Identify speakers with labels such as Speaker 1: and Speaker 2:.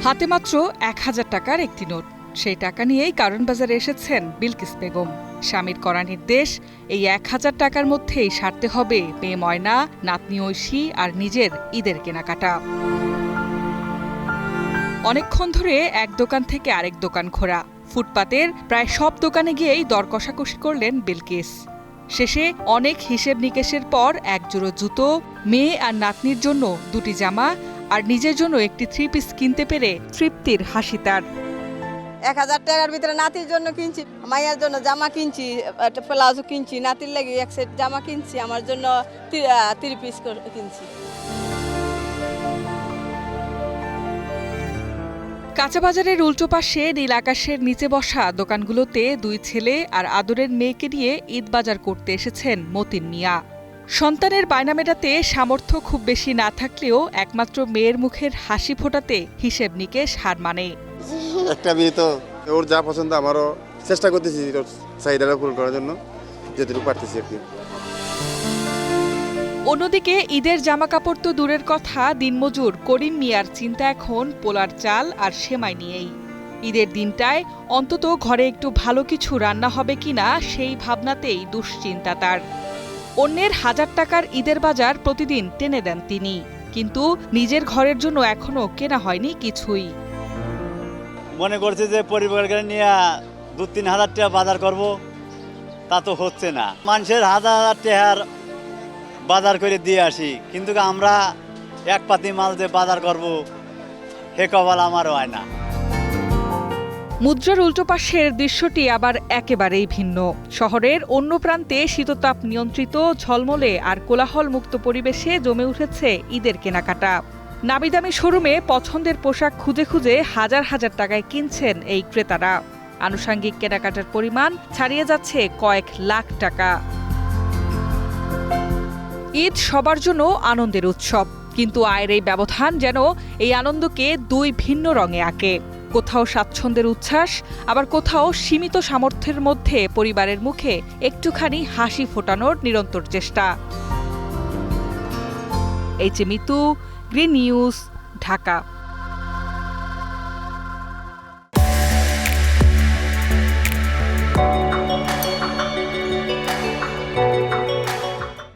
Speaker 1: হাতে মাত্র ১,০০০ টাকার একটি নোট। সেই টাকা নিয়েই কারণ বাজারে এসেছেন বিলকিস বেগম। স্বামীর করা নির্দেশ, এই ১,০০০ টাকার মধ্যেই সারতে হবে মেয়ে ময়না, নাতনি ঐশী আর নিজের ঈদের কেনাকাটা। অনেকক্ষণ ধরে এক দোকান থেকে আরেক দোকান ঘোরা, ফুটপাতের প্রায় সব দোকানে গিয়েই দর কষাকষি করলেন বিলকিস। শেষে অনেক হিসেব নিকেশের পর এক জোড়ো জুতো, মেয়ে আর নাতনির জন্য দুটি জামা আর নিজের জন্য একটি 3 পিস কিনতে পেরে তৃপ্তির হাসি তার।
Speaker 2: ১,০০০ টাকার ভিতরে নাতির জন্য কিনছি, মাইয়ার জন্য জামা কিনছি, একটা প্লাজো কিনছি, নাতির লাগি এক সেট জামা কিনছি, আমার জন্য 3 পিস কিনছি।
Speaker 1: কাঁচাবাজারের উল্টো পাশে নীল আকাশের নিচে বসা দোকানগুলোতে দুই ছেলে আর আদরের মেয়েকে নিয়ে ঈদ বাজার করতে এসেছেন মতিন মিয়া। সন্তানের বায়না মেটাতে সামর্থ্য খুব বেশি না থাকলেও একমাত্র মেয়ের মুখের হাসি ফোটাতে হিসেব নিকেশ হার মানে।
Speaker 3: একটা মেয়ে তো, ওর যা পছন্দ আমারও চেষ্টা করতেছি ওর চাহিদাটা পূরণ করার জন্য যেটুকু পারতেছি আর কি।
Speaker 1: অন্যদিকে ঈদের জামাকাপড় তো দূরের কথা, দিনমজুর করিম মিয়ার চিন্তা এখন পোলার চাল আর সেমাই নিয়েই। ঈদের দিনটায় অন্তত ঘরে একটু ভালো কিছু রান্না হবে কিনা সেই ভাবনাতেই দুশ্চিন্তা তার। অন্যের ১,০০০ টাকার ঈদের বাজার প্রতিদিন টেনে দেন তিনি, কিন্তু নিজের ঘরের জন্য এখনো কেনা হয়নি কিছুই।
Speaker 4: মনে করছে যে পরিবারকে নিয়ে ২-৩ হাজার টাকা বাজার করব, তা তো হচ্ছে না। মানুষের ১,০০০ টাকার বাজার করে দিয়ে আসি, কিন্তু আমরা এক পাতি মাল যে বাজার করব হে কপাল আমারও হয় না।
Speaker 1: মুদ্রার উল্টো পাশের দৃশ্যটি আবার একেবারেই ভিন্ন। শহরের অন্য প্রান্তে শীততাপ নিয়ন্ত্রিত, ঝলমলে আর কোলাহল মুক্ত পরিবেশে জমে উঠেছে ঈদের কেনাকাটা। নামিদামি শোরুমে পছন্দের পোশাক খুঁজে খুঁজে হাজার হাজার টাকায় কিনছেন এই ক্রেতারা। আনুষঙ্গিক কেনাকাটার পরিমাণ ছাড়িয়ে যাচ্ছে কয়েক লাখ টাকা। ঈদ সবার জন্য আনন্দের উৎসব, কিন্তু আয়ের এই ব্যবধান যেন এই আনন্দকে দুই ভিন্ন রঙে আঁকে। কোথাও স্বাচ্ছন্দ্যের উচ্ছ্বাস, আবার কোথাও সীমিত সামর্থ্যের মধ্যে পরিবারের মুখে একটুখানি হাসি ফোটানোর নিরন্তর চেষ্টা। Mitu, green news, Dhaka.